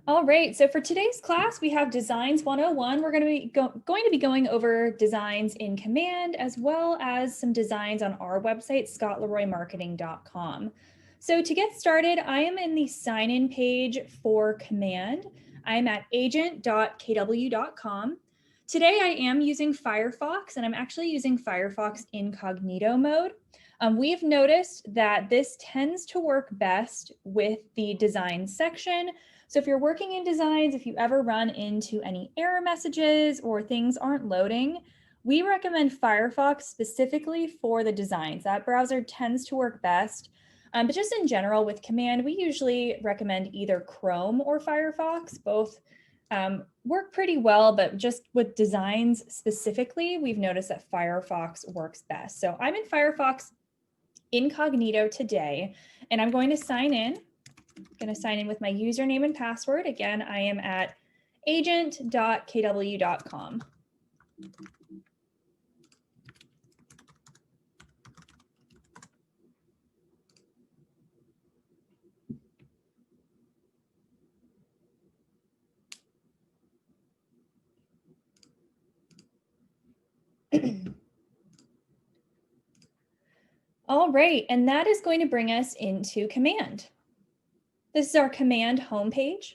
All right, so for today's class, we have Designs 101. We're going to be going over designs in Command as well as some designs on our website, scottleroymarketing.com. So to get started, I am in the sign-in page for Command. I'm at agent.kw.com. Today I am using Firefox, and I'm actually using Firefox incognito mode. We've noticed that this tends to work best with the design section. So if you're working in designs, if you ever run into any error messages or things aren't loading, we recommend Firefox specifically for the designs. That browser tends to work best. But just in general with Command, we usually recommend either Chrome or Firefox. Both work pretty well, but just with designs specifically, we've noticed that Firefox works best. So I'm in Firefox incognito today, and I'm going to sign in. I'm going to sign in with my username and password. Again, I am at agent.kw.com. All right, and that is going to bring us into Command. This is our Command homepage.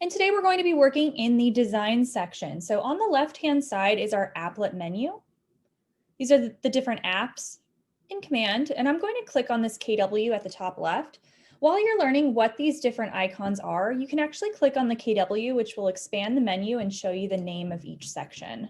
And today we're going to be working in the design section. So on the left-hand side is our applet menu. These are the different apps in Command, and I'm going to click on this KW at the top left. While you're learning what these different icons are, you can actually click on the KW, which will expand the menu and show you the name of each section.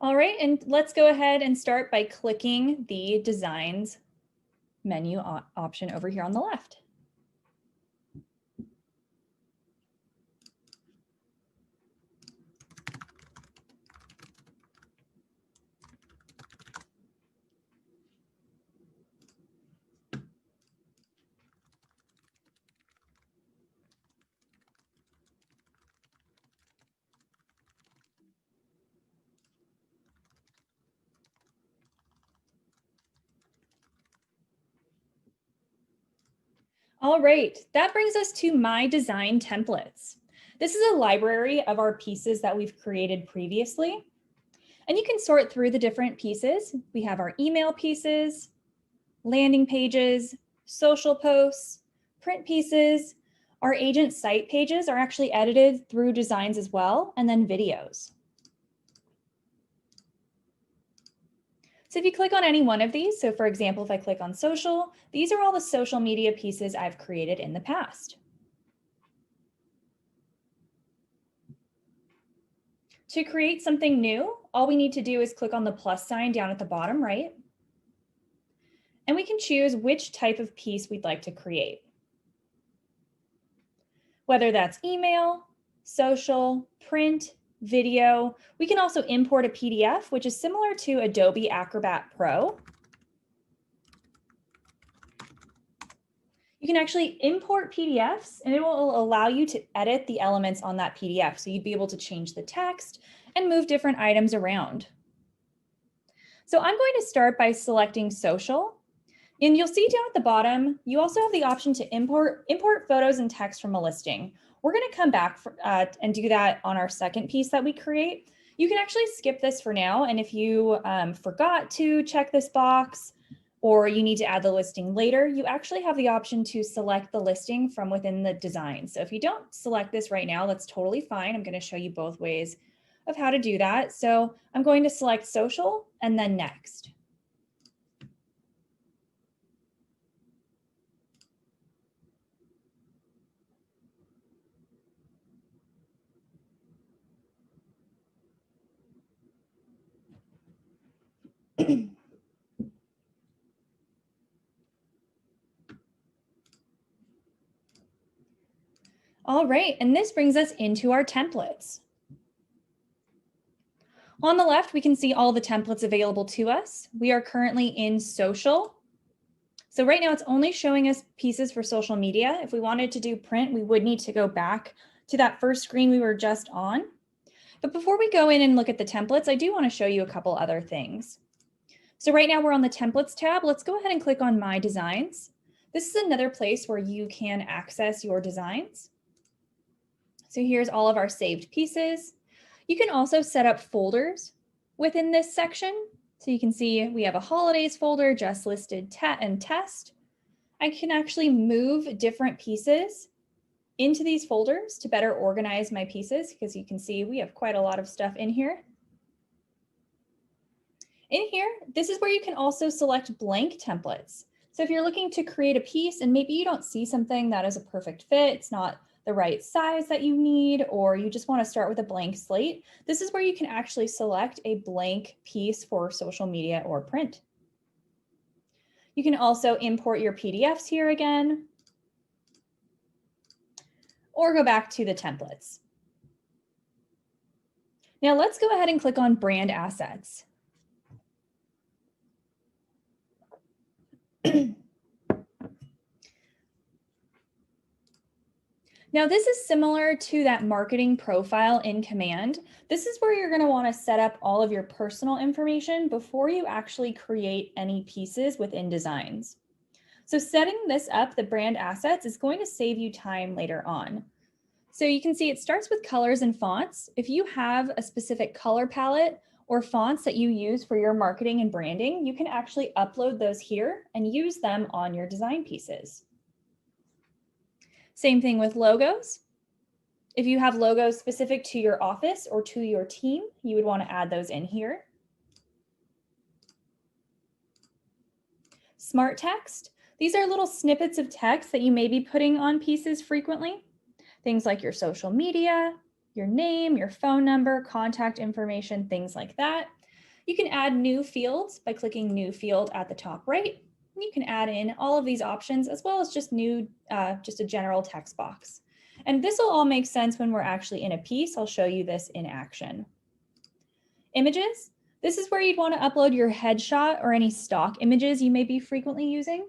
All right, and let's go ahead and start by clicking the Designs menu option over here on the left. All right, that brings us to My Design Templates. This is a library of our pieces that we've created previously. And you can sort through the different pieces. We have our email pieces, landing pages, social posts, print pieces. Our agent site pages are actually edited through designs as well, and then videos. So if you click on any one of these, so for example, if I click on social, these are all the social media pieces I've created in the past. To create something new, all we need to do is click on the plus sign down at the bottom right. And we can choose which type of piece we'd like to create. Whether that's email, social, print, video. We can also import a PDF, which is similar to Adobe Acrobat Pro. You can actually import PDFs, and it will allow you to edit the elements on that PDF. So you'd be able to change the text and move different items around. So I'm going to start by selecting social. And you'll see down at the bottom, you also have the option to import photos and text from a listing. We're going to come back and do that on our second piece that we create. You can actually skip this for now. And if you forgot to check this box or you need to add the listing later, you actually have the option to select the listing from within the design. So if you don't select this right now, that's totally fine. I'm going to show you both ways of how to do that. So I'm going to select social and then next. All right, and this brings us into our templates. On the left, we can see all the templates available to us. We are currently in social. So right now it's only showing us pieces for social media. If we wanted to do print, we would need to go back to that first screen we were just on. But before we go in and look at the templates, I do want to show you a couple other things. So right now we're on the templates tab. Let's go ahead and click on My Designs. This is another place where you can access your designs. So here's all of our saved pieces. You can also set up folders within this section. So you can see we have a holidays folder, just listed and test. I can actually move different pieces into these folders to better organize my pieces, because you can see we have quite a lot of stuff in here. In here, this is where you can also select blank templates. So if you're looking to create a piece and maybe you don't see something that is a perfect fit, it's not the right size that you need, or you just want to start with a blank slate, this is where you can actually select a blank piece for social media or print. You can also import your PDFs here again, or go back to the templates. Now let's go ahead and click on brand assets. Now this is similar to that marketing profile in Command. This is where you're going to want to set up all of your personal information before you actually create any pieces within designs. So setting this up, the brand assets, is going to save you time later on. So you can see it starts with colors and fonts. If you have a specific color palette or fonts that you use for your marketing and branding, you can actually upload those here and use them on your design pieces. Same thing with logos. If you have logos specific to your office or to your team, you would want to add those in here. Smart text. These are little snippets of text that you may be putting on pieces frequently. Things like your social media, your name, your phone number, contact information, things like that. You can add new fields by clicking New Field at the top right. You can add in all of these options, as well as just a general text box. And this will all make sense when we're actually in a piece. I'll show you this in action. Images. This is where you'd want to upload your headshot or any stock images you may be frequently using.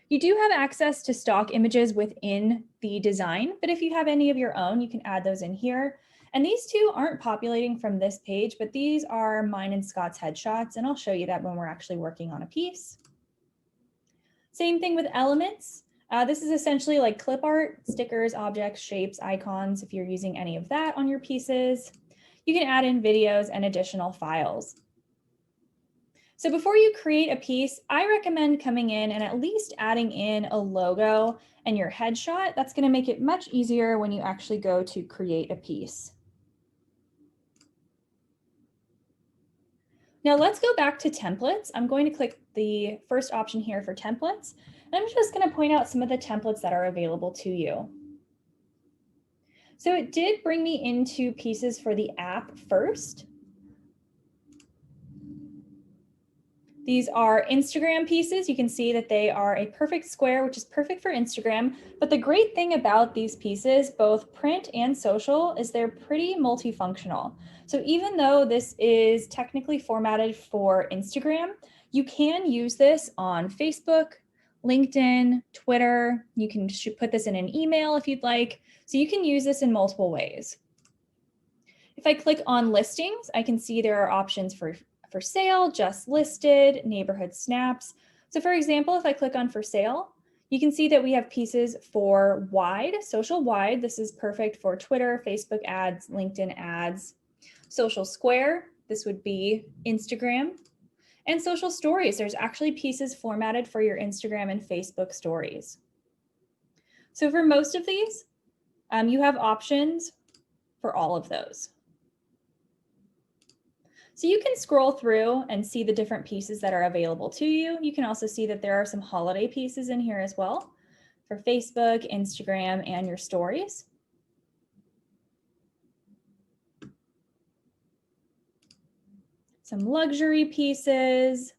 You do have access to stock images within the design, but if you have any of your own, you can add those in here. And these two aren't populating from this page, but these are mine and Scott's headshots, and I'll show you that when we're actually working on a piece. Same thing with elements. This is essentially like clip art, stickers, objects, shapes, icons, if you're using any of that on your pieces. You can add in videos and additional files. So before you create a piece, I recommend coming in and at least adding in a logo and your headshot. That's going to make it much easier when you actually go to create a piece. Now let's go back to templates. I'm going to click the first option here for templates, and I'm just going to point out some of the templates that are available to you. So it did bring me into pieces for the app first. These are Instagram pieces. You can see that they are a perfect square, which is perfect for Instagram. But the great thing about these pieces, both print and social, is they're pretty multifunctional. So even though this is technically formatted for Instagram, you can use this on Facebook, LinkedIn, Twitter. You can put this in an email if you'd like. So you can use this in multiple ways. If I click on listings, I can see there are options for sale, just listed, neighborhood snaps. So for example, if I click on for sale, you can see that we have pieces for wide, social wide. This is perfect for Twitter, Facebook ads, LinkedIn ads. Social square, this would be Instagram. And social stories, there's actually pieces formatted for your Instagram and Facebook stories. So for most of these, you have options for all of those. So you can scroll through and see the different pieces that are available to you. You can also see that there are some holiday pieces in here as well for Facebook, Instagram, and your stories. Some luxury pieces,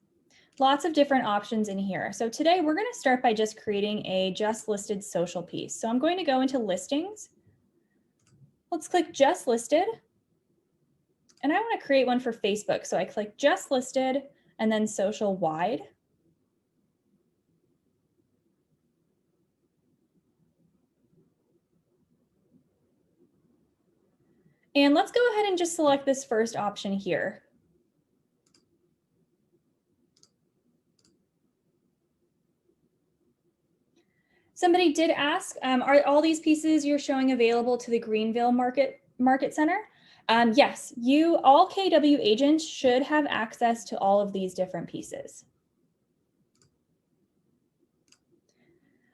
lots of different options in here. So today we're going to start by just creating a just listed social piece. So I'm going to go into listings, Let's click just listed. And I want to create one for Facebook. So I click just listed and then social wide. And let's go ahead and just select this first option here. Somebody did ask, are all these pieces you're showing available to the Greenville Market Center? Yes, all KW agents should have access to all of these different pieces.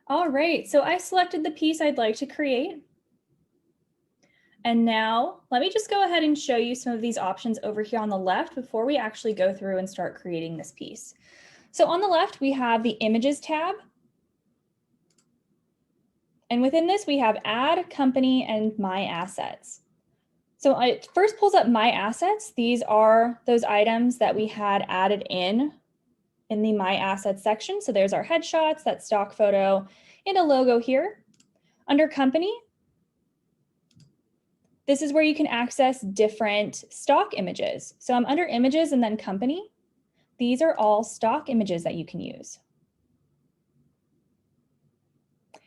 All right, so I selected the piece I'd like to create. And now let me just go ahead and show you some of these options over here on the left before we actually go through and start creating this piece. So on the left, we have the Images tab. And within this, we have Add, Company, and My Assets. So it first pulls up My Assets. These are those items that we had added in the My Assets section. So there's our headshots, that stock photo, and a logo here. Under Company, this is where you can access different stock images. So I'm under Images and then Company. These are all stock images that you can use.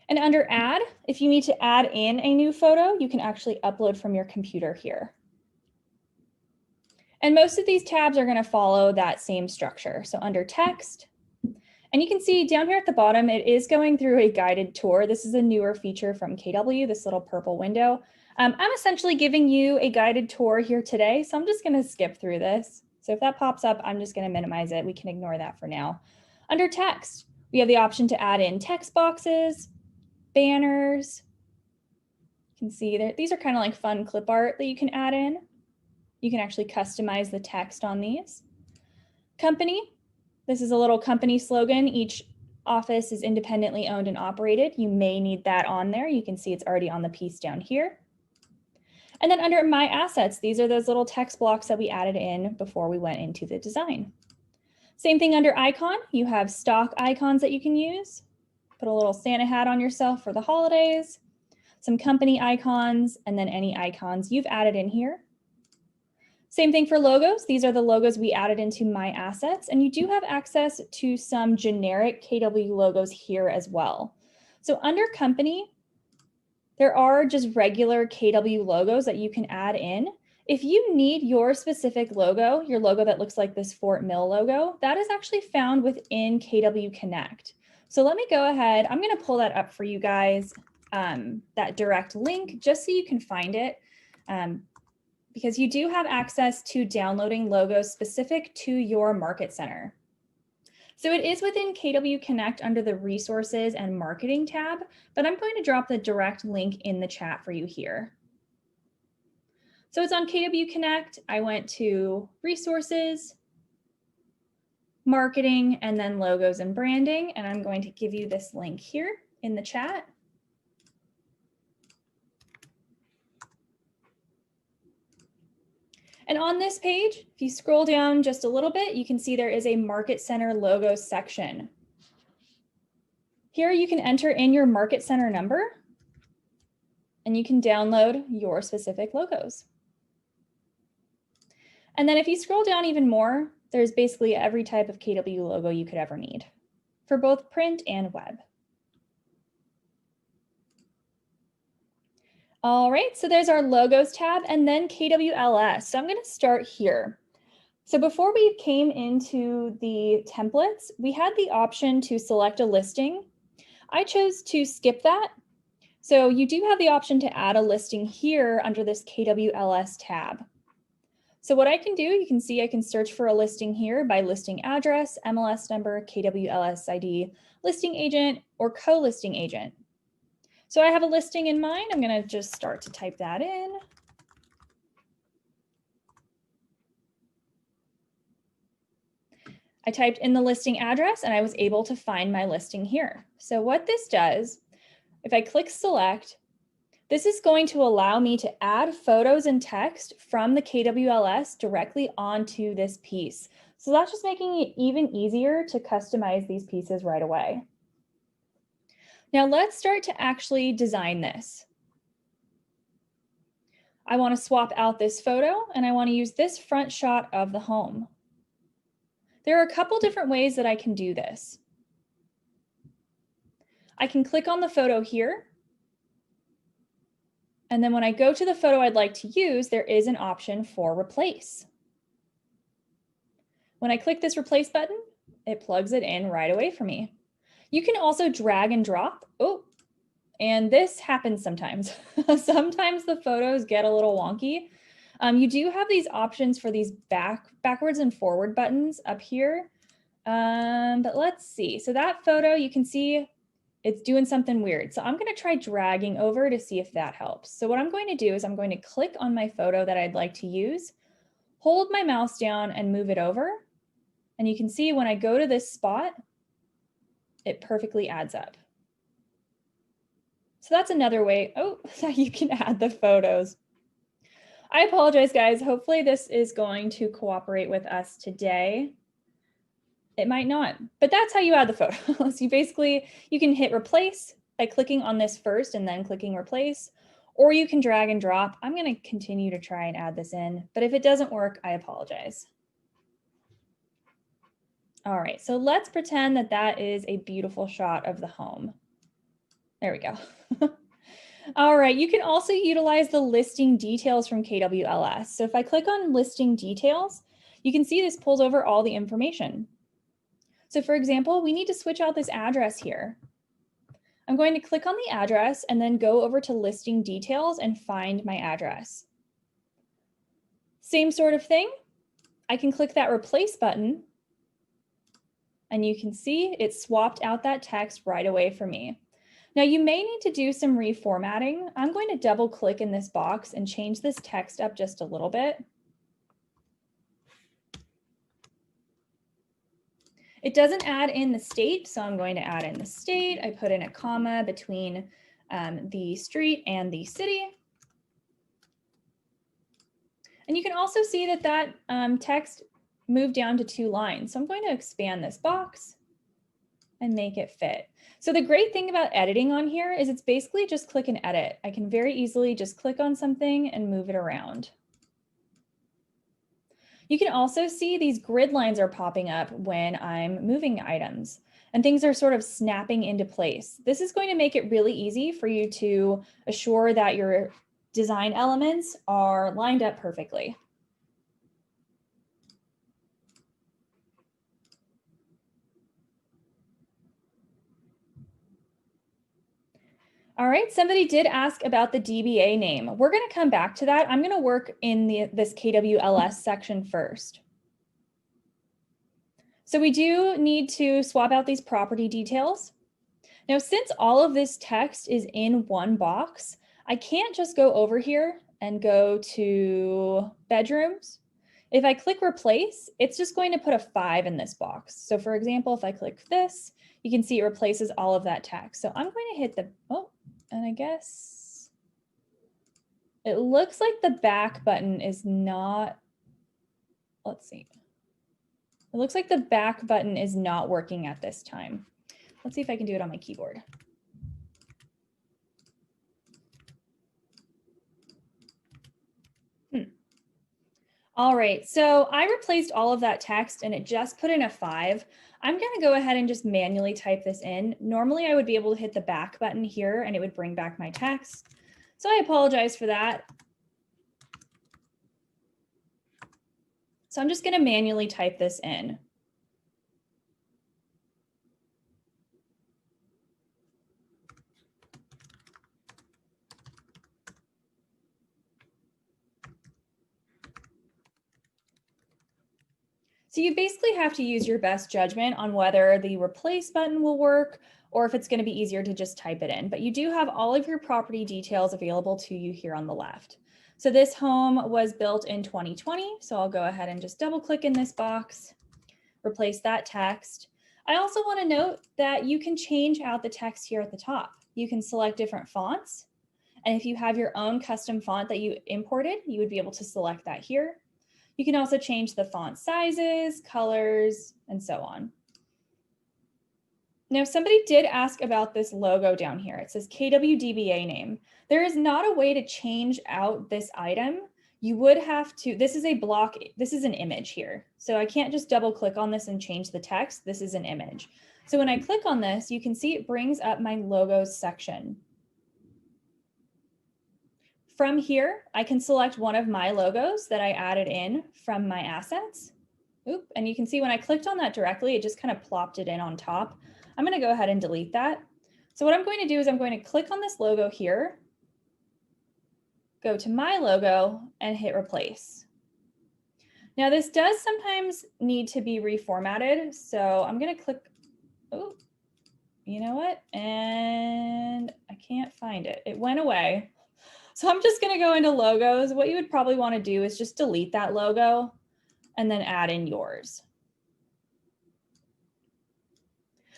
And under Add, if you need to add in a new photo, you can actually upload from your computer here. And most of these tabs are going to follow that same structure. So under Text, and you can see down here at the bottom, it is going through a guided tour. This is a newer feature from KW, this little purple window. I'm essentially giving you a guided tour here today, so I'm just going to skip through this. So if that pops up, I'm just going to minimize it. We can ignore that for now. Under Text, we have the option to add in text boxes, banners. You can see that these are kind of like fun clip art that you can add in. You can actually customize the text on these. Company, this is a little company slogan. Each office is independently owned and operated. You may need that on there. You can see it's already on the piece down here. And then under My Assets, these are those little text blocks that we added in before we went into the design. Same thing under Icon, you have stock icons that you can use. Put a little Santa hat on yourself for the holidays, some company icons, and then any icons you've added in here. Same thing for logos. These are the logos we added into My Assets, and you do have access to some generic KW logos here as well. So under Company, there are just regular KW logos that you can add in. If you need your specific logo, your logo that looks like this Fort Mill logo, that is actually found within KW Connect. So let me go ahead. I'm going to pull that up for you guys, that direct link, just so you can find it, because you do have access to downloading logos specific to your market center. So it is within KW Connect under the Resources and Marketing tab, but I'm going to drop the direct link in the chat for you here. So it's on KW Connect. I went to Resources, Marketing, and then Logos and Branding, and I'm going to give you this link here in the chat. And on this page, if you scroll down just a little bit, you can see there is a Market Center logo section. Here you can enter in your Market Center number, and you can download your specific logos. And then if you scroll down even more, there's basically every type of KW logo you could ever need for both print and web. All right, so there's our Logos tab and then KWLS. So I'm going to start here. So before we came into the templates, we had the option to select a listing. I chose to skip that. So you do have the option to add a listing here under this KWLS tab. So what I can do, you can see I can search for a listing here by listing address, MLS number, KWLS ID, listing agent, or co-listing agent. So I have a listing in mind. I'm going to just start to type that in. I typed in the listing address and I was able to find my listing here. So what this does, if I click select, this is going to allow me to add photos and text from the KWLS directly onto this piece. So that's just making it even easier to customize these pieces right away. Now let's start to actually design this. I want to swap out this photo and I want to use this front shot of the home. There are a couple different ways that I can do this. I can click on the photo here. And then when I go to the photo I'd like to use, there is an option for replace. When I click this replace button, it plugs it in right away for me. You can also drag and drop. Oh, and this happens sometimes. Sometimes the photos get a little wonky. You do have these options for these backwards and forward buttons up here. But let's see. So that photo, you can see it's doing something weird. So I'm going to try dragging over to see if that helps. So what I'm going to do is I'm going to click on my photo that I'd like to use, hold my mouse down and move it over. And you can see when I go to this spot, it perfectly adds up. So that's another way, that you can add the photos. I apologize, guys. Hopefully this is going to cooperate with us today. It might not, but that's how you add the photos. You can hit replace by clicking on this first and then clicking replace, or you can drag and drop. I'm going to continue to try and add this in, but if it doesn't work, I apologize. All right, so let's pretend that that is a beautiful shot of the home. There we go. All right, you can also utilize the listing details from KWLS. So if I click on listing details, you can see this pulls over all the information. So for example, we need to switch out this address here. I'm going to click on the address and then go over to listing details and find my address. Same sort of thing. I can click that replace button and you can see it swapped out that text right away for me. Now you may need to do some reformatting. I'm going to double click in this box and change this text up just a little bit. It doesn't add in the state, so I'm going to add in the state. I put in a comma between the street and the city. And you can also see that that text moved down to 2 lines. So I'm going to expand this box and make it fit. So the great thing about editing on here is it's basically just click and edit. I can very easily just click on something and move it around. You can also see these grid lines are popping up when I'm moving items and things are sort of snapping into place. This is going to make it really easy for you to assure that your design elements are lined up perfectly. All right, somebody did ask about the DBA name. We're going to come back to that. I'm going to work in this KWLS section first. So we do need to swap out these property details. Now, since all of this text is in one box, I can't just go over here and go to bedrooms. If I click replace, it's just going to put a 5 in this box. So for example, if I click this, you can see it replaces all of that text. So I'm going to hit the, and I guess it looks like the back button is not, let's see. It looks like the back button is not working at this time. Let's see if I can do it on my keyboard. All right, so I replaced all of that text and it just put in a 5. I'm going to go ahead and just manually type this in. Normally I would be able to hit the back button here and it would bring back my text. So I apologize for that. So I'm just going to manually type this in. So you basically have to use your best judgment on whether the replace button will work or if it's going to be easier to just type it in. But you do have all of your property details available to you here on the left. So this home was built in 2020. So I'll go ahead and just double click in this box, replace that text. I also want to note that you can change out the text here at the top. You can select different fonts. And if you have your own custom font that you imported, you would be able to select that here. You can also change the font sizes, colors, and so on. Now, somebody did ask about this logo down here. It says KWDBA name. There is not a way to change out this item. You would have to, this is a block, this is an image here. So I can't just double click on this and change the text. This is an image. So when I click on this, you can see it brings up my logos section. From here, I can select one of my logos that I added in from my assets. Oop, and you can see when I clicked on that directly, it just kind of plopped it in on top. I'm going to go ahead and delete that. So what I'm going to do is I'm going to click on this logo here, go to my logo and hit replace. Now this does sometimes need to be reformatted. So I'm going to click, oh, you know what? And I can't find it. It went away. So I'm just going to go into logos. What you would probably want to do is just delete that logo and then add in yours.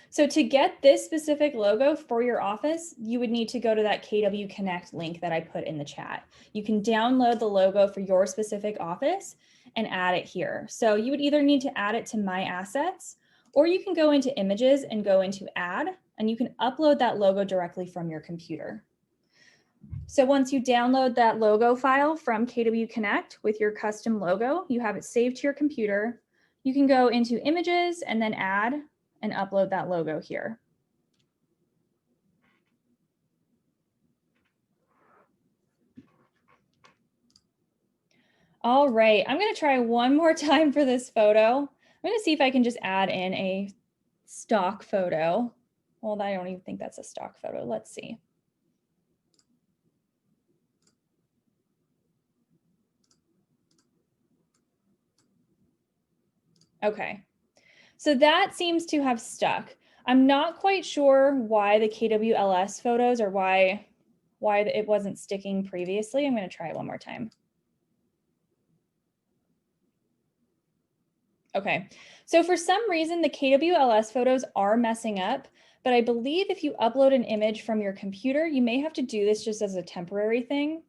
So to get this specific logo for your office, you would need to go to that KW Connect link that I put in the chat. You can download the logo for your specific office and add it here. So you would either need to add it to My Assets, or you can go into Images and go into Add, and you can upload that logo directly from your computer. So once you download that logo file from KW Connect with your custom logo, you have it saved to your computer. You can go into Images and then Add and upload that logo here. All right, I'm going to try one more time for this photo. I'm going to see if I can just add in a stock photo. Well, I don't even think that's a stock photo. Let's see. Okay, so that seems to have stuck. I'm not quite sure why the KWLS photos or why it wasn't sticking previously. I'm going to try it one more time. Okay, so for some reason, the KWLS photos are messing up, but I believe if you upload an image from your computer, you may have to do this just as a temporary thing.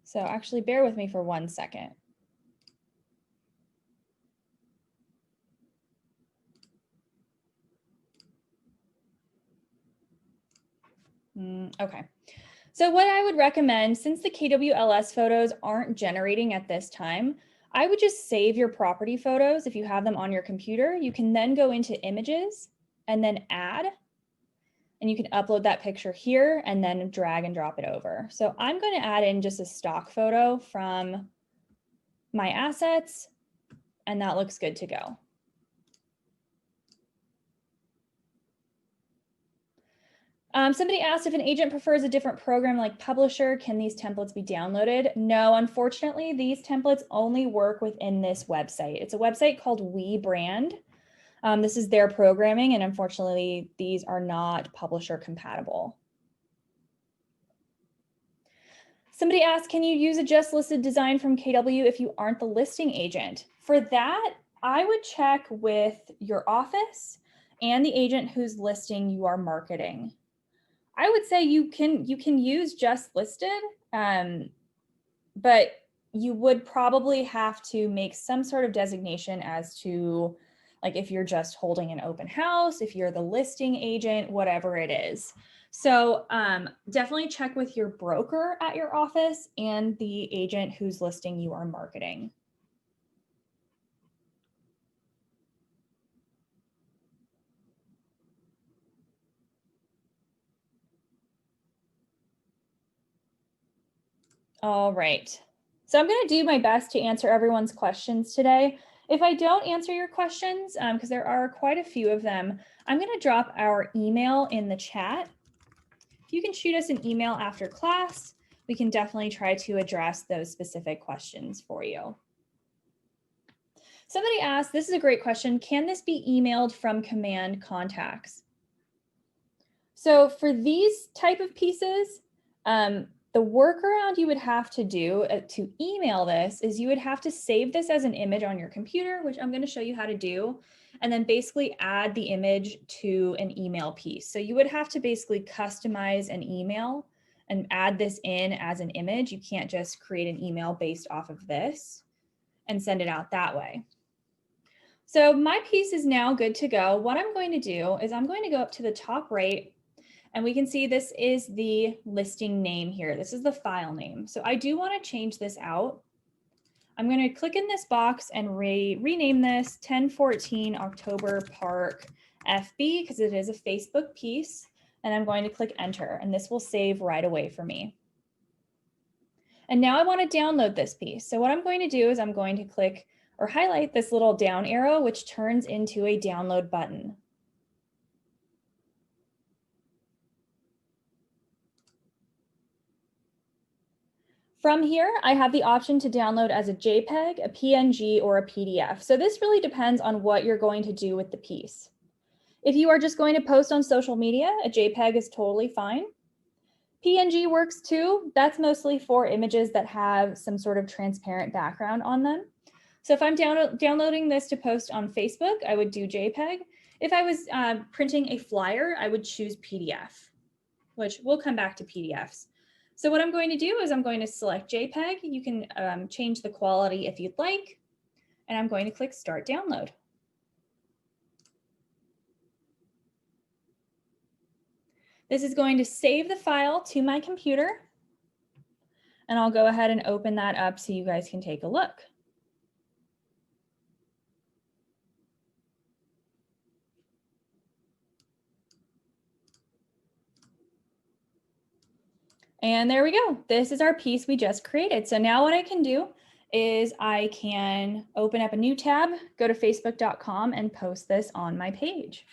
So actually bear with me for 1 second. Okay, so what I would recommend, since the KWLS photos aren't generating at this time, I would just save your property photos. If you have them on your computer, you can then go into Images and then Add, and you can upload that picture here and then drag and drop it over. So I'm going to add in just a stock photo from My Assets, and that looks good to go. Somebody asked if an agent prefers a different program like Publisher, can these templates be downloaded? No, unfortunately, these templates only work within this website. It's a website called WeBrand. This is their programming, and unfortunately, these are not Publisher compatible. Somebody asked, can you use a just listed design from KW if you aren't the listing agent? For that, I would check with your office and the agent whose listing you are marketing. I would say you can use just listed, but you would probably have to make some sort of designation as to, like, if you're just holding an open house, if you're the listing agent, whatever it is. So definitely check with your broker at your office and the agent whose listing you are marketing. All right. So I'm going to do my best to answer everyone's questions today. If I don't answer your questions, because there are quite a few of them, I'm going to drop our email in the chat. If you can shoot us an email after class, we can definitely try to address those specific questions for you. Somebody asked, this is a great question, can this be emailed from command contacts? So for these type of pieces, the workaround you would have to do to email this is you would have to save this as an image on your computer, which I'm going to show you how to do, and then basically add the image to an email piece. So you would have to basically customize an email and add this in as an image. You can't just create an email based off of this and send it out that way. So my piece is now good to go. What I'm going to do is I'm going to go up to the top right, and we can see this is the listing name here. This is the file name. So I do want to change this out. I'm going to click in this box and rename this 1014 October Park FB because it is a Facebook piece. And I'm going to click enter, and this will save right away for me. And now I want to download this piece. So what I'm going to do is I'm going to click or highlight this little down arrow, which turns into a download button. From here, I have the option to download as a JPEG, a PNG, or a PDF. So this really depends on what you're going to do with the piece. If you are just going to post on social media, a JPEG is totally fine. PNG works too. That's mostly for images that have some sort of transparent background on them. So if I'm downloading this to post on Facebook, I would do JPEG. If I was printing a flyer, I would choose PDF, which we'll come back to PDFs. So what I'm going to do is I'm going to select JPEG. You can change the quality if you'd like, and I'm going to click Start Download. This is going to save the file to my computer, and I'll go ahead and open that up so you guys can take a look. And there we go. This is our piece we just created. So now what I can do is I can open up a new tab, go to facebook.com and post this on my page.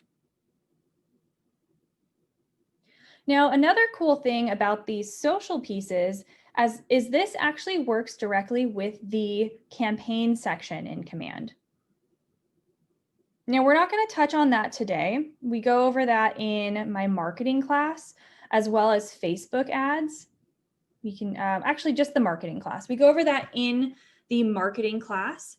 Now, another cool thing about these social pieces is this actually works directly with the campaign section in Command. Now, we're not going to touch on that today. We go over that in my marketing class, as well as Facebook ads. We can actually just the marketing class. We go over that in the marketing class.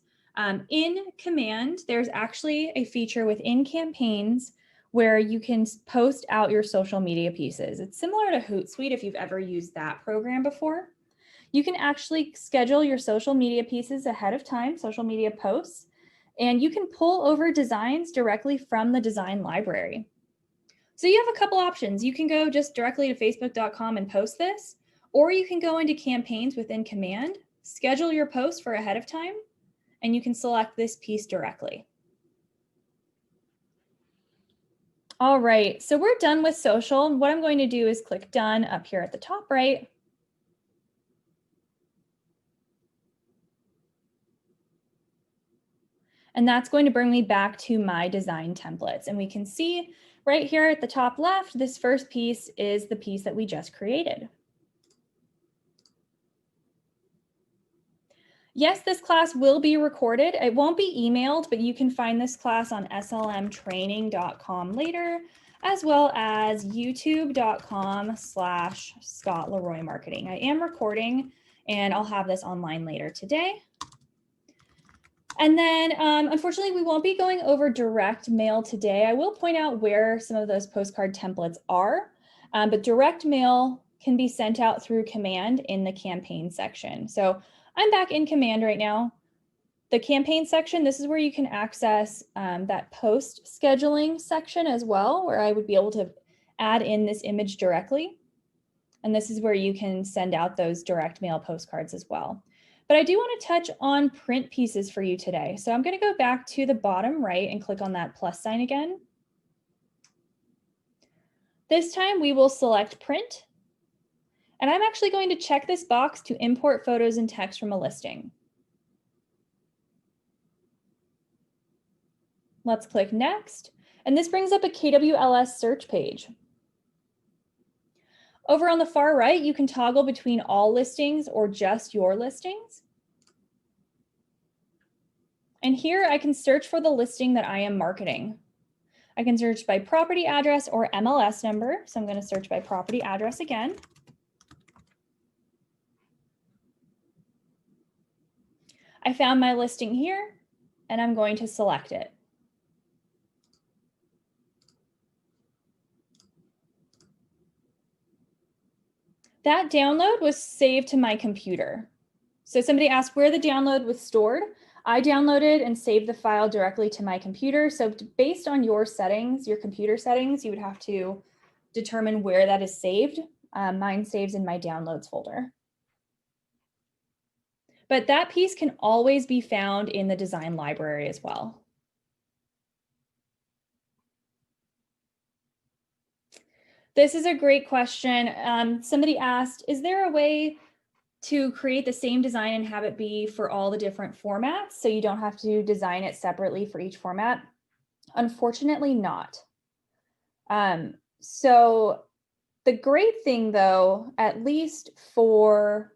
In Command, there's actually a feature within campaigns where you can post out your social media pieces. It's similar to Hootsuite if you've ever used that program before. You can actually schedule your social media pieces ahead of time, social media posts, and you can pull over designs directly from the design library. So you have a couple options. You can go just directly to facebook.com and post this, or you can go into campaigns within Command, schedule your post for ahead of time, and you can select this piece directly. All right, so we're done with social. What I'm going to do is click Done up here at the top right. And that's going to bring me back to my design templates. And we can see right here at the top left, this first piece is the piece that we just created. Yes, this class will be recorded. It won't be emailed, but you can find this class on slmtraining.com later, as well as youtube.com/ScottLeroyMarketing. I am recording, and I'll have this online later today. And then, unfortunately, we won't be going over direct mail today. I will point out where some of those postcard templates are, but direct mail can be sent out through Command in the campaign section. So I'm back in Command right now. The campaign section, this is where you can access that post scheduling section as well, where I would be able to add in this image directly. And this is where you can send out those direct mail postcards as well. But I do want to touch on print pieces for you today. So I'm going to go back to the bottom right and click on that plus sign again. This time we will select print. And I'm actually going to check this box to import photos and text from a listing. Let's click next. And this brings up a KWLS search page. Over on the far right, you can toggle between all listings or just your listings. And here I can search for the listing that I am marketing. I can search by property address or MLS number. So I'm going to search by property address again. I found my listing here, and I'm going to select it. That download was saved to my computer. So somebody asked where the download was stored. I downloaded and saved the file directly to my computer. So based on your settings, your computer settings, you would have to determine where that is saved. Mine saves in my downloads folder. But that piece can always be found in the design library as well. This is a great question. Somebody asked, is there a way to create the same design and have it be for all the different formats so you don't have to design it separately for each format? Unfortunately not. So the great thing though, at least for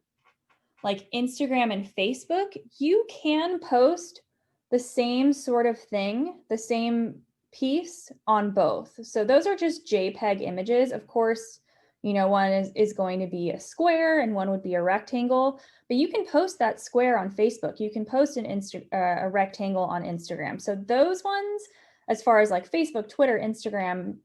like Instagram and Facebook, you can post the same sort of thing, the same piece on both. So those are just JPEG images. Of course, you know, one is going to be a square and one would be a rectangle, but you can post that square on Facebook. You can post a rectangle on Instagram. So those ones, as far as like Facebook, Twitter, Instagram,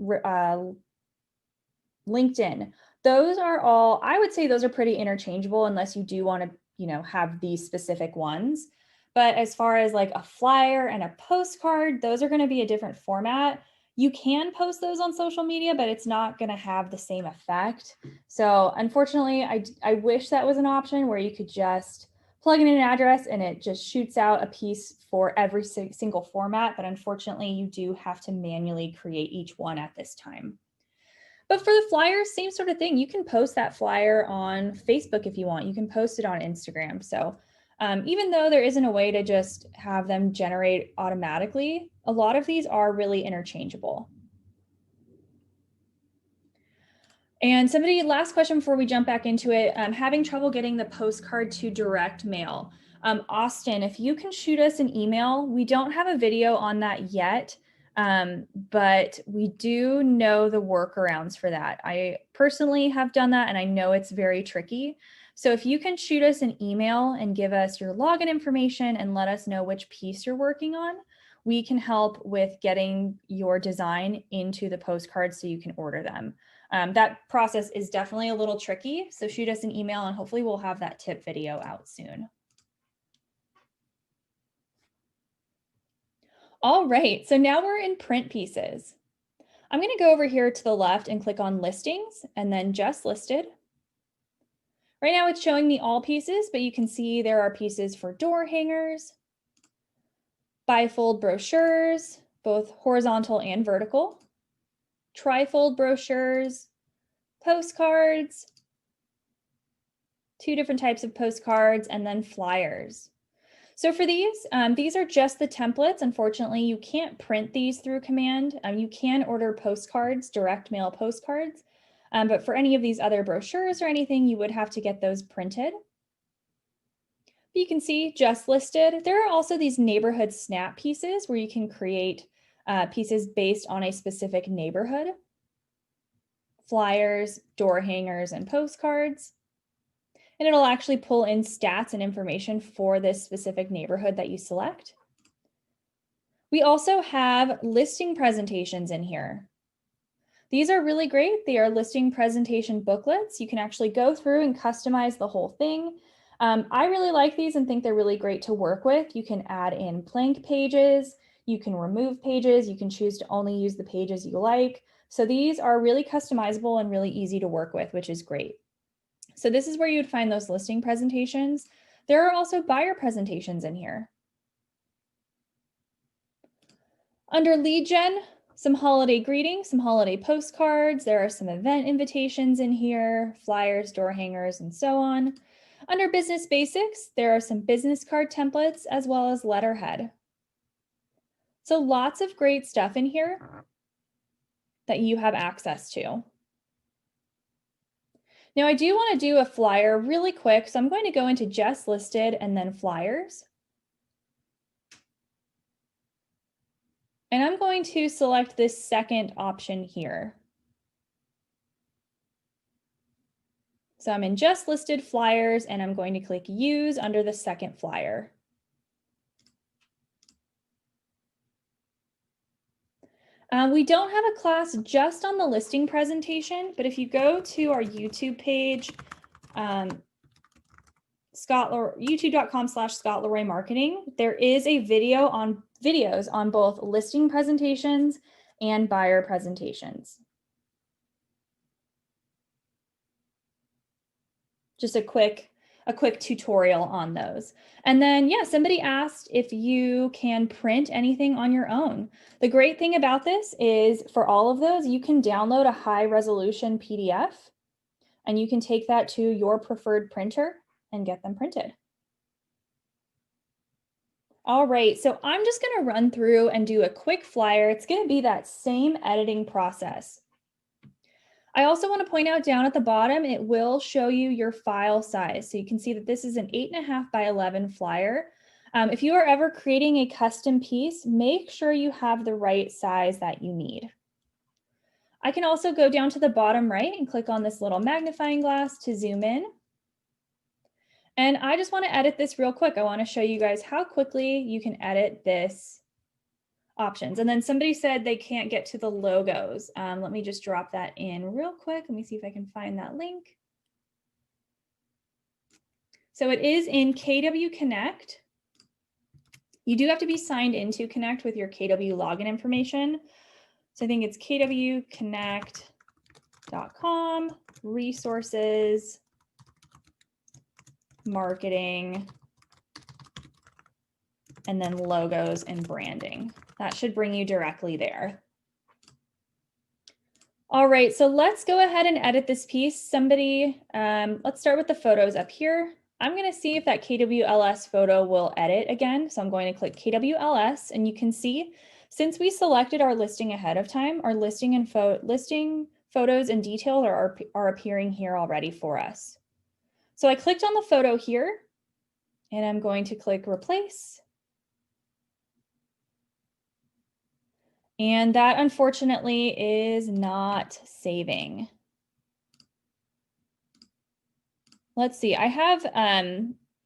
LinkedIn, those are all, I would say those are pretty interchangeable unless you do want to, you know, have these specific ones. But as far as like a flyer and a postcard, those are going to be a different format. You can post those on social media, but it's not going to have the same effect. So unfortunately, I wish that was an option where you could just plug in an address and it just shoots out a piece for every single format. But unfortunately, you do have to manually create each one at this time. But for the flyers, same sort of thing. You can post that flyer on Facebook if you want. You can post it on Instagram. So even though there isn't a way to just have them generate automatically, a lot of these are really interchangeable. And somebody, last question before we jump back into it, having trouble getting the postcard to direct mail. Austin, if you can shoot us an email, we don't have a video on that yet. But we do know the workarounds for that. I personally have done that and I know it's very tricky. So if you can shoot us an email and give us your login information and let us know which piece you're working on, we can help with getting your design into the postcards so you can order them. That process is definitely a little tricky. So shoot us an email and hopefully we'll have that tip video out soon. All right, so now we're in print pieces. I'm going to go over here to the left and click on listings and then just listed. Right now it's showing me all pieces, but you can see there are pieces for door hangers, bifold brochures, both horizontal and vertical, trifold brochures, postcards, two different types of postcards, and then flyers. So for these are just the templates. Unfortunately, you can't print these through command. You can order postcards, direct mail postcards, but for any of these other brochures or anything, you would have to get those printed. But you can see just listed. There are also these neighborhood snap pieces where you can create pieces based on a specific neighborhood. Flyers, door hangers, and postcards. And it'll actually pull in stats and information for this specific neighborhood that you select. We also have listing presentations in here. These are really great. They are listing presentation booklets. You can actually go through and customize the whole thing. I really like these and think they're really great to work with. You can add in blank pages. You can remove pages. You can choose to only use the pages you like. So these are really customizable and really easy to work with, which is great. So this is where you would find those listing presentations. There are also buyer presentations in here. Under lead gen, some holiday greetings, some holiday postcards. There are some event invitations in here, flyers, door hangers, and so on. Under business basics, there are some business card templates as well as letterhead. So lots of great stuff in here that you have access to. Now I do want to do a flyer really quick, so I'm going to go into just listed and then flyers. And I'm going to select this second option here. So I'm in just listed flyers and I'm going to click use under the second flyer. We don't have a class just on the listing presentation, but if you go to our YouTube page, youtube.com/ScottLeroy Marketing, there is a videos on both listing presentations and buyer presentations. Just a quick tutorial on those. And then, yeah, somebody asked if you can print anything on your own. The great thing about this is for all of those, you can download a high resolution PDF and you can take that to your preferred printer and get them printed. All right, so I'm just gonna run through and do a quick flyer. It's gonna be that same editing process. I also want to point out down at the bottom, it will show you your file size. So you can see that this is an 8.5 by 11 flyer. If you are ever creating a custom piece, make sure you have the right size that you need. I can also go down to the bottom right and click on this little magnifying glass to zoom in. And I just want to edit this real quick. I want to show you guys how quickly you can edit this options. And then somebody said they can't get to the logos. Let me just drop that in real quick. Let me see if I can find that link. So it is in KW Connect. You do have to be signed into Connect with your KW login information. So I think it's kwconnect.com, resources, marketing, and then logos and branding. That should bring you directly there. All right, so let's go ahead and edit this piece. Let's start with the photos up here. I'm gonna see if that KWLS photo will edit again. So I'm going to click KWLS and you can see, since we selected our listing ahead of time, our listing photos and details are appearing here already for us. So I clicked on the photo here and I'm going to click replace. And that unfortunately is not saving. Let's see, I have,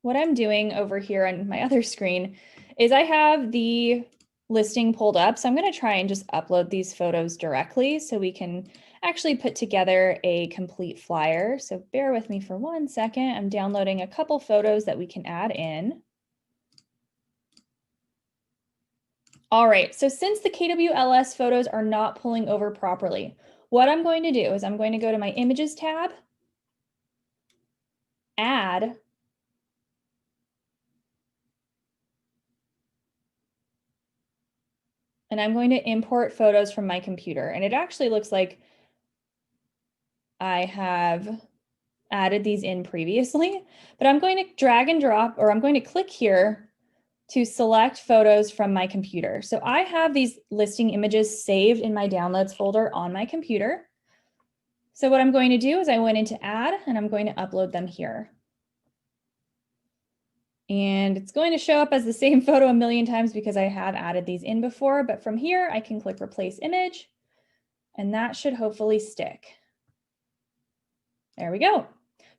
what I'm doing over here on my other screen is I have the listing pulled up. So I'm gonna try and just upload these photos directly so we can actually put together a complete flyer. So bear with me for 1 second. I'm downloading a couple photos that we can add in. All right, so since the KWLS photos are not pulling over properly, what I'm going to do is I'm going to go to my Images tab, Add, and I'm going to import photos from my computer. And it actually looks like I have added these in previously, but I'm going to drag and drop, or I'm going to click here to select photos from my computer. So I have these listing images saved in my downloads folder on my computer. So what I'm going to do is I went into Add and I'm going to upload them here. And it's going to show up as the same photo a million times because I have added these in before, but from here I can click Replace Image and that should hopefully stick. There we go.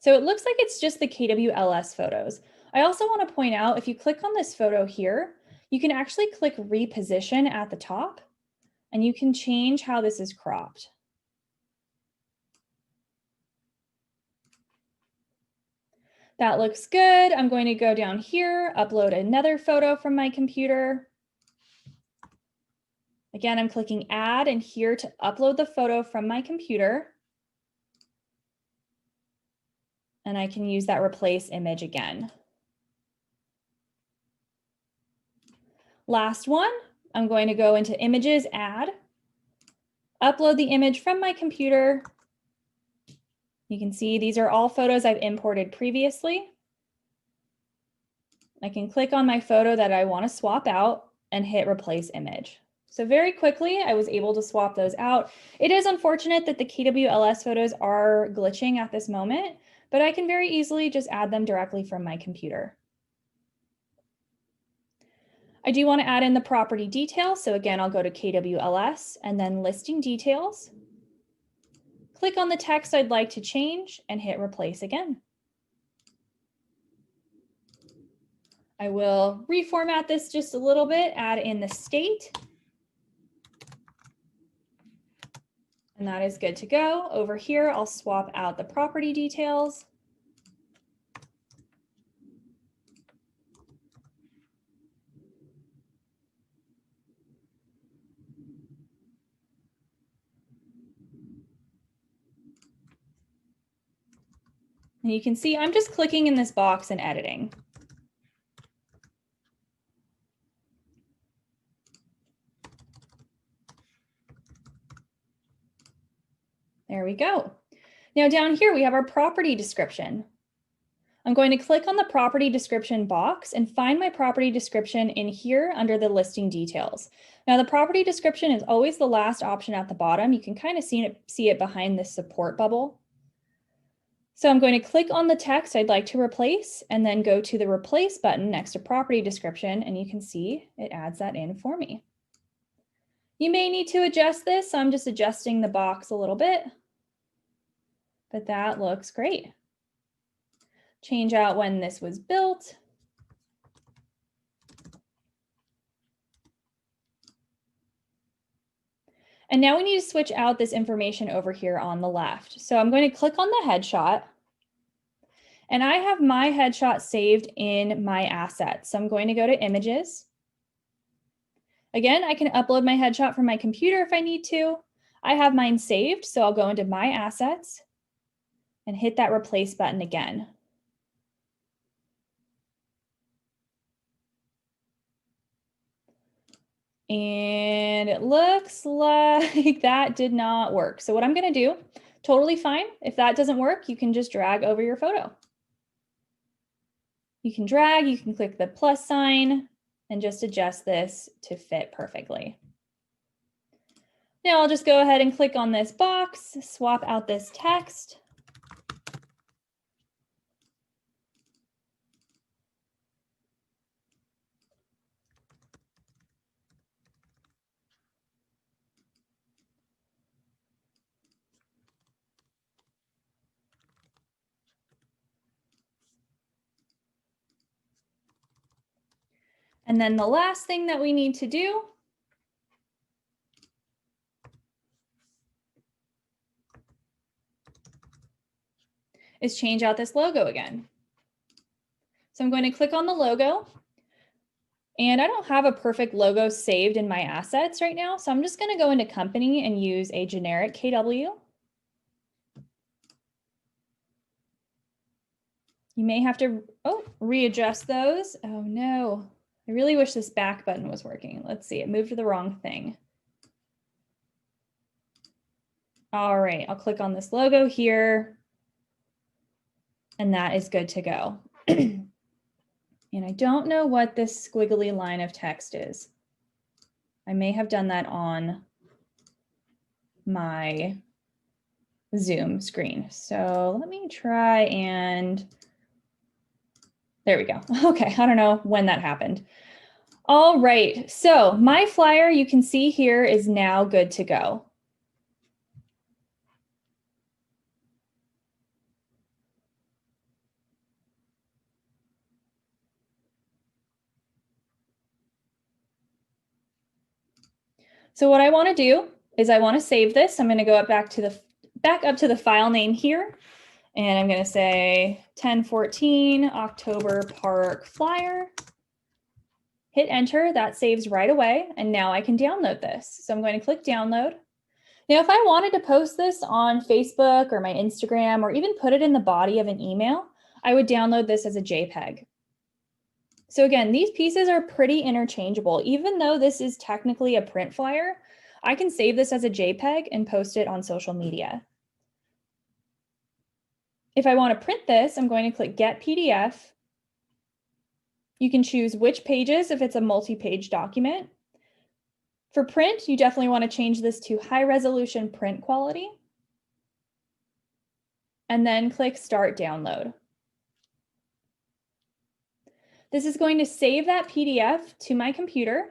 So it looks like it's just the KWLS photos. I also want to point out, if you click on this photo here, you can actually click reposition at the top and you can change how this is cropped. That looks good. I'm going to go down here, upload another photo from my computer. Again, I'm clicking Add and here to upload the photo from my computer. And I can use that Replace Image again. Last one, I'm going to go into Images, Add, upload the image from my computer. You can see these are all photos I've imported previously. I can click on my photo that I want to swap out and hit Replace Image. So very quickly, I was able to swap those out. It is unfortunate that the KWLS photos are glitching at this moment, but I can very easily just add them directly from my computer. I do want to add in the property details. So again, I'll go to KWLS and then Listing Details. Click on the text I'd like to change and hit Replace again. I will reformat this just a little bit, add in the state. And that is good to go. Over here, I'll swap out the property details. And you can see I'm just clicking in this box and editing. There we go. Now down here we have our property description. I'm going to click on the property description box and find my property description in here under the listing details. Now the property description is always the last option at the bottom. You can kind of see it behind this support bubble. So I'm going to click on the text I'd like to replace and then go to the replace button next to property description, and you can see it adds that in for me. You may need to adjust this, so I'm just adjusting the box a little bit, but that looks great. Change out when this was built. And now we need to switch out this information over here on the left. So I'm going to click on the headshot. And I have my headshot saved in my assets. So I'm going to go to images. Again, I can upload my headshot from my computer if I need to. I have mine saved, so I'll go into my assets and hit that replace button again. And it looks like that did not work. So what I'm going to do, totally fine. If that doesn't work, you can just drag over your photo. You can drag, you can click the plus sign and just adjust this to fit perfectly. Now I'll just go ahead and click on this box, swap out this text. And then the last thing that we need to do is change out this logo again. So I'm going to click on the logo, and I don't have a perfect logo saved in my assets right now. So I'm just going to go into company and use a generic KW. You may have to, readjust those. Oh no, I really wish this back button was working. Let's see, it moved to the wrong thing. All right, I'll click on this logo here. And that is good to go. And I don't know what this squiggly line of text is. I may have done that on my Zoom screen. So let me try and, there we go. Okay, I don't know when that happened. All right, so my flyer you can see here is now good to go. So what I want to do is I want to save this. I'm going to go back up to the file name here, and I'm going to say 1014 October Park flyer. Hit enter, that saves right away, and now I can download this. So I'm going to click download. Now, if I wanted to post this on Facebook or my Instagram, or even put it in the body of an email, I would download this as a JPEG. So again, these pieces are pretty interchangeable. Even though this is technically a print flyer, I can save this as a JPEG and post it on social media. If I want to print this, I'm going to click Get PDF. You can choose which pages if it's a multi-page document. For print, you definitely want to change this to high resolution print quality. And then click Start Download. This is going to save that PDF to my computer.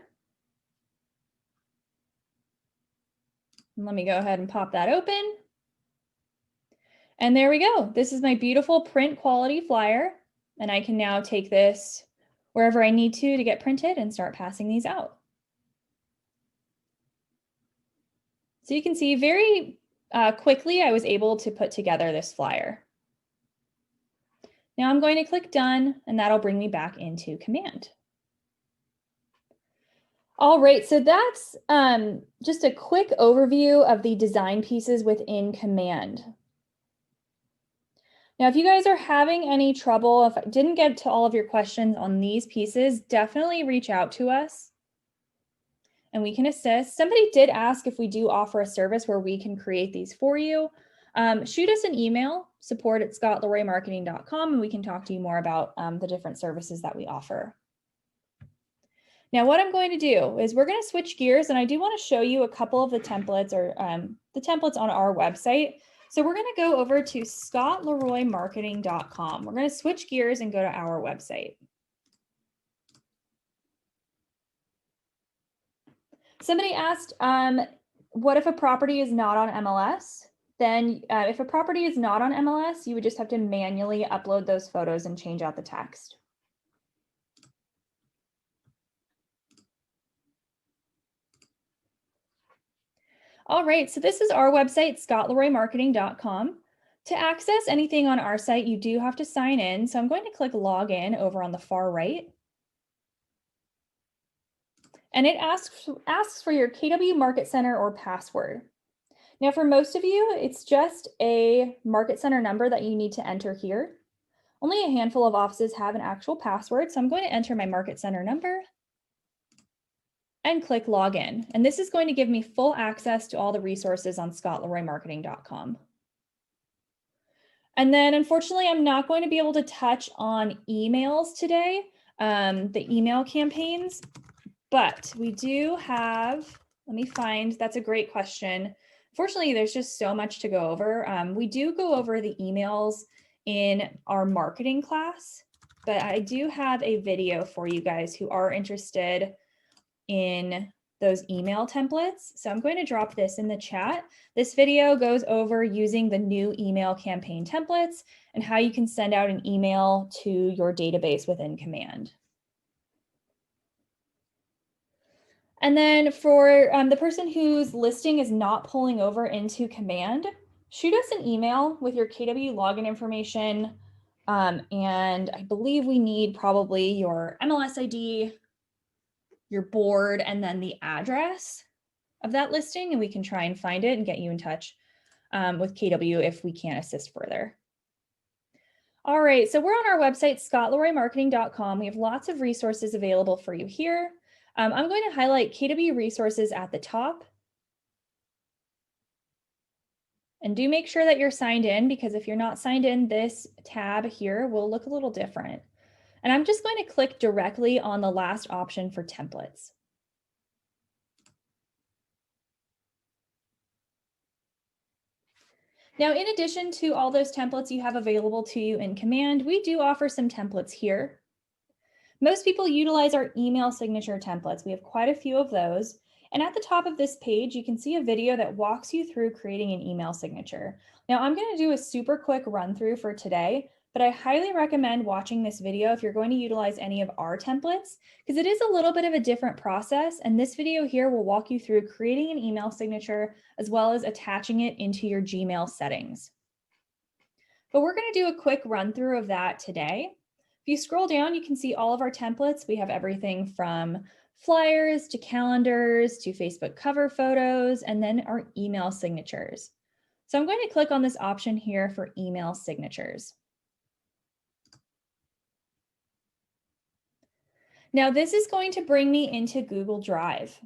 Let me go ahead and pop that open. And there we go. This is my beautiful print quality flyer. And I can now take this wherever I need to get printed and start passing these out. So you can see very quickly I was able to put together this flyer. Now I'm going to click Done, and that'll bring me back into Command. All right, so that's just a quick overview of the design pieces within Command. Now, if you guys are having any trouble, if I didn't get to all of your questions on these pieces, definitely reach out to us and we can assist. Somebody did ask if we do offer a service where we can create these for you. Shoot us an email, support@scottleroymarketing.com, and we can talk to you more about the different services that we offer. Now, what I'm going to do is we're going to switch gears, and I do want to show you a couple of the templates or the templates on our website. So we're going to go over to scottleroymarketing.com. We're going to switch gears and go to our website. Somebody asked, what if a property is not on MLS? Then if a property is not on MLS, you would just have to manually upload those photos and change out the text. All right, so this is our website, scottleroymarketing.com. To access anything on our site, you do have to sign in. So I'm going to click login over on the far right. And it asks for your KW Market Center or password. Now, for most of you, it's just a Market Center number that you need to enter here. Only a handful of offices have an actual password, so I'm going to enter my Market Center number and click login. And this is going to give me full access to all the resources on scottleroymarketing.com. And then unfortunately, I'm not going to be able to touch on emails today, the email campaigns, but we do have, let me find, that's a great question. Fortunately, there's just so much to go over. We do go over the emails in our marketing class, but I do have a video for you guys who are interested in those email templates. So I'm going to drop this in the chat. This video goes over using the new email campaign templates and how you can send out an email to your database within Command. And then for the person whose listing is not pulling over into Command, shoot us an email with your KW login information. And I believe we need probably your MLS ID, your board, and then the address of that listing, and we can try and find it and get you in touch with KW if we can't assist further. All right, so we're on our website, scottleroymarketing.com. We have lots of resources available for you here. I'm going to highlight KW resources at the top. And do make sure that you're signed in, because if you're not signed in, this tab here will look a little different. And I'm just going to click directly on the last option for templates. Now, in addition to all those templates you have available to you in Command, we do offer some templates here. Most people utilize our email signature templates. We have quite a few of those. And at the top of this page, you can see a video that walks you through creating an email signature. Now, I'm going to do a super quick run through for today, but I highly recommend watching this video if you're going to utilize any of our templates, because it is a little bit of a different process. And this video here will walk you through creating an email signature as well as attaching it into your Gmail settings. But we're going to do a quick run through of that today. If you scroll down, you can see all of our templates. We have everything from flyers to calendars to Facebook cover photos, and then our email signatures. So I'm going to click on this option here for email signatures. Now this is going to bring me into Google Drive.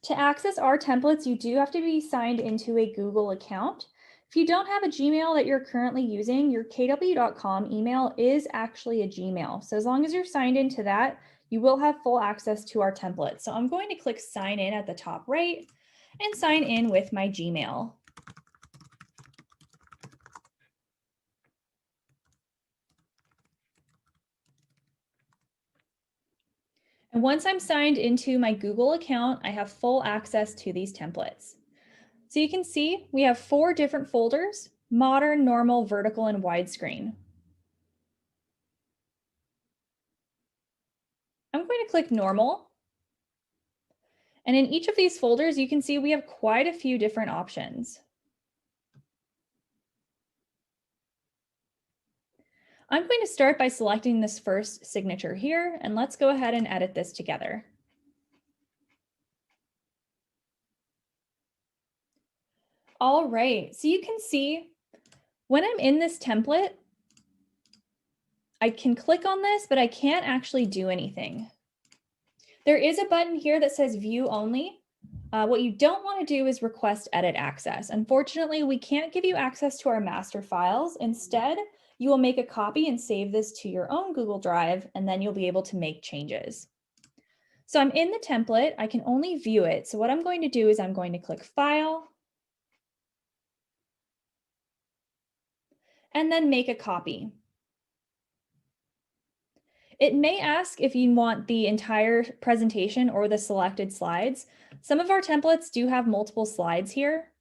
To access our templates, you do have to be signed into a Google account. If you don't have a Gmail that you're currently using, your kw.com email is actually a Gmail. So as long as you're signed into that, you will have full access to our templates. So I'm going to click sign in at the top right and sign in with my Gmail. And once I'm signed into my Google account, I have full access to these templates. So you can see we have 4 different folders: modern, normal, vertical, and widescreen. I'm going to click normal. And in each of these folders, you can see we have quite a few different options. I'm going to start by selecting this first signature here, and let's go ahead and edit this together. All right, so you can see When I'm in this template, I can click on this, but I can't actually do anything. There is a button here that says view only. What you don't want to do is request edit access. Unfortunately, we can't give you access to our master files. Instead, you will make a copy and save this to your own Google Drive, and then you'll be able to make changes. So I'm in the template. I can only view it. So what I'm going to do is I'm going to click File, and then make a copy. It may ask if you want the entire presentation or the selected slides. Some of our templates do have multiple slides here.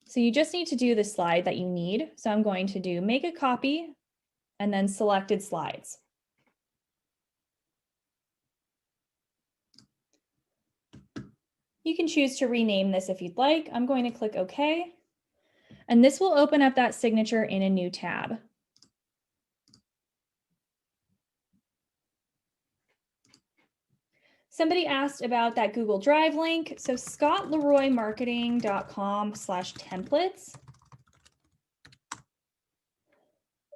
So you just need to do the slide that you need. So I'm going to do make a copy and then selected slides. You can choose to rename this if you'd like. I'm going to click OK. And this will open up that signature in a new tab. Somebody asked about that Google Drive link. So scottleroymarketing.com/templates.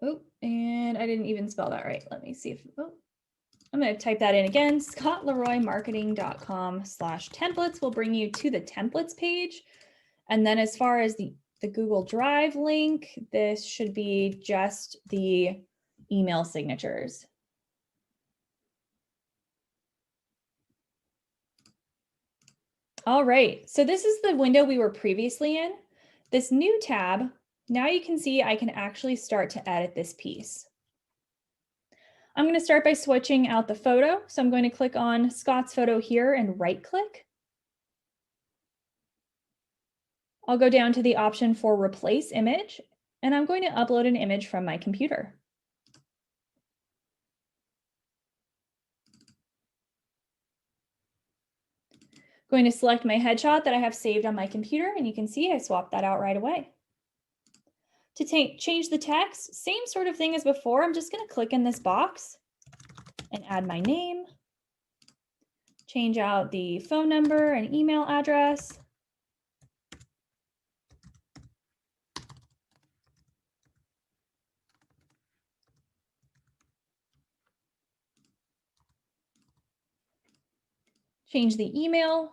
Oh, and I didn't even spell that right. Let me see if, I'm going to type that in again. scottleroymarketing.com/templates will bring you to the templates page. And then as far as the Google Drive link, this should be just the email signatures. All right, so this is the window we were previously in. This new tab, now you can see I can actually start to edit this piece. I'm going to start by switching out the photo. So I'm going to click on Scott's photo here and right click. I'll go down to the option for replace image, and I'm going to upload an image from my computer. Going to select my headshot that I have saved on my computer, and you can see I swapped that out right away. To change the text, same sort of thing as before. I'm just going to click in this box and add my name, change out the phone number and email address. Change the email.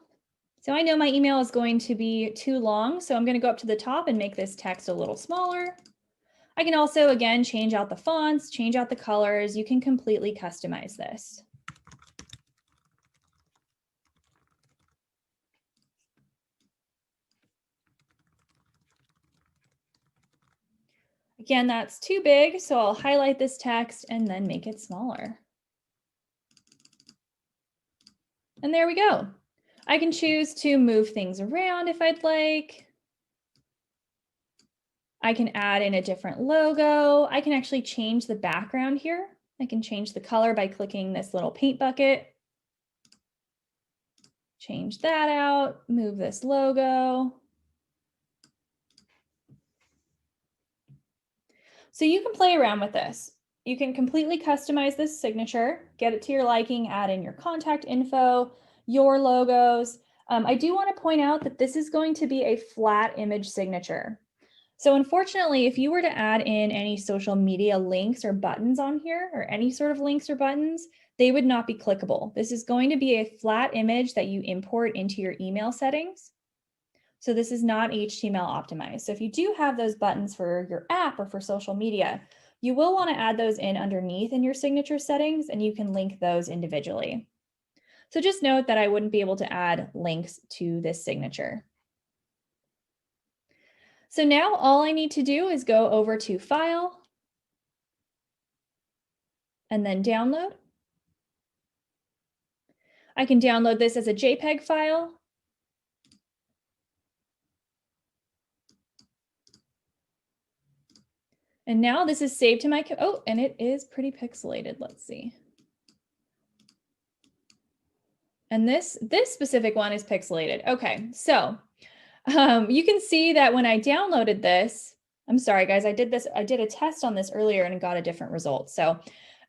So I know my email is going to be too long, so I'm going to go up to the top and make this text a little smaller. I can also, again, change out the fonts, change out the colors. You can completely customize this. Again, that's too big, so I'll highlight this text and then make it smaller. And there we go. I can choose to move things around if I'd like. I can add in a different logo. I can actually change the background here. I can change the color by clicking this little paint bucket. Change that out, move this logo. So you can play around with this. You can completely customize this signature, get it to your liking, add in your contact info, your logos. I do want to point out that this is going to be a flat image signature. So unfortunately, if you were to add in any social media links or buttons on here, or any sort of links or buttons, they would not be clickable. This is going to be a flat image that you import into your email settings. So this is not HTML optimized. So if you do have those buttons for your app or for social media, you will want to add those in underneath in your signature settings, and you can link those individually. So just note that I wouldn't be able to add links to this signature. So now all I need to do is go over to File and then Download. I can download this as a JPEG file. And now this is saved to my, and it is pretty pixelated. Let's see. And this specific one is pixelated. Okay, so you can see that when I downloaded this, I'm sorry guys, I did a test on this earlier and got a different result. So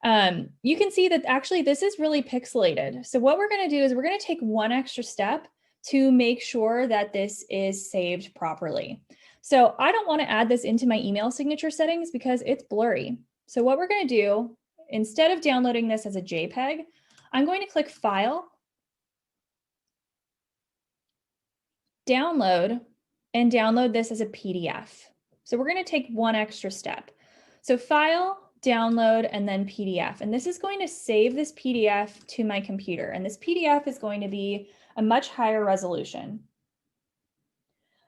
you can see that actually this is really pixelated. So what we're going to do is we're going to take one extra step to make sure that this is saved properly. So I don't want to add this into my email signature settings because it's blurry. So what we're going to do, instead of downloading this as a JPEG, I'm going to click File, Download, and download this as a PDF. So we're going to take one extra step. So File, Download, and then PDF. And this is going to save this PDF to my computer. And this PDF is going to be a much higher resolution.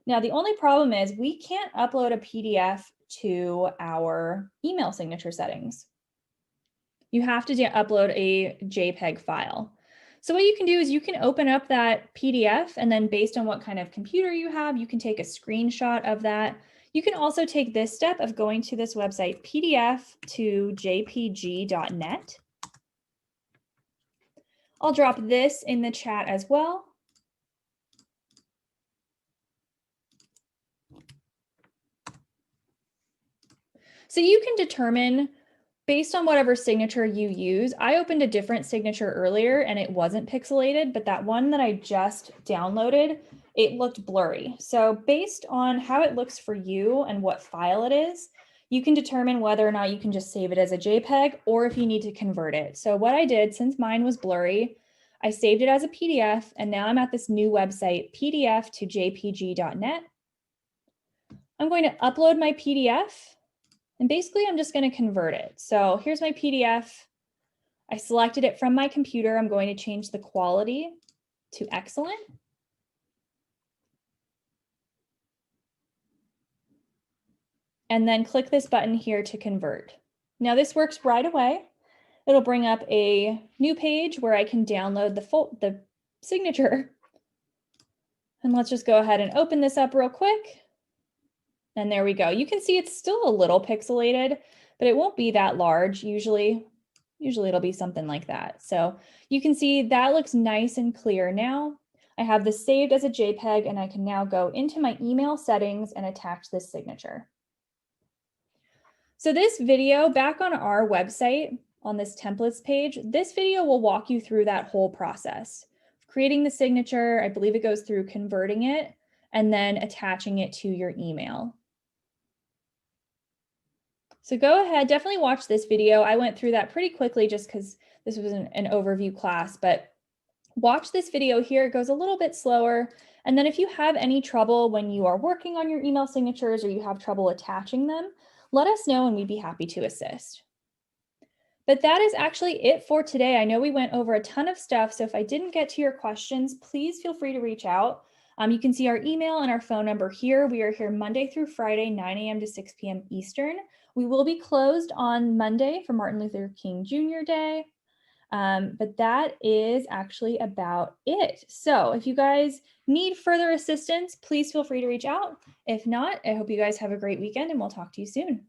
Now, the only problem is we can't upload a PDF to our email signature settings. You have to upload a JPEG file. So what you can do is you can open up that PDF, and then based on what kind of computer you have, you can take a screenshot of that. You can also take this step of going to this website, PDF to jpg.net. I'll drop this in the chat as well. So you can determine based on whatever signature you use. I opened a different signature earlier and it wasn't pixelated, but that one that I just downloaded, it looked blurry. So based on how it looks for you and what file it is, you can determine whether or not you can just save it as a JPEG or if you need to convert it. So what I did, since mine was blurry, I saved it as a PDF, and now I'm at this new website, PDF to jpg.net. I'm going to upload my PDF. And basically, I'm just going to convert it. So here's my PDF. I selected it from my computer. I'm going to change the quality to excellent. And then click this button here to convert. Now this works right away. It'll bring up a new page where I can download the signature. And let's just go ahead and open this up real quick. And there we go. You can see it's still a little pixelated, but it won't be that large. Usually it'll be something like that. So you can see that looks nice and clear now. I have this saved as a JPEG, and I can now go into my email settings and attach this signature. So this video back on our website on this templates page, this video will walk you through that whole process. Creating the signature, I believe it goes through converting it and then attaching it to your email. So go ahead, definitely watch this video. I went through that pretty quickly just because this was an overview class, but watch this video here. It goes a little bit slower. And then if you have any trouble when you are working on your email signatures or you have trouble attaching them, let us know and we'd be happy to assist. But that is actually it for today. I know we went over a ton of stuff, so if I didn't get to your questions, please feel free to reach out. You can see our email and our phone number here. We are here Monday through Friday, 9 a.m. to 6 p.m. Eastern. We will be closed on Monday for Martin Luther King Jr. Day. But that is actually about it. So if you guys need further assistance, please feel free to reach out. If not, I hope you guys have a great weekend and we'll talk to you soon.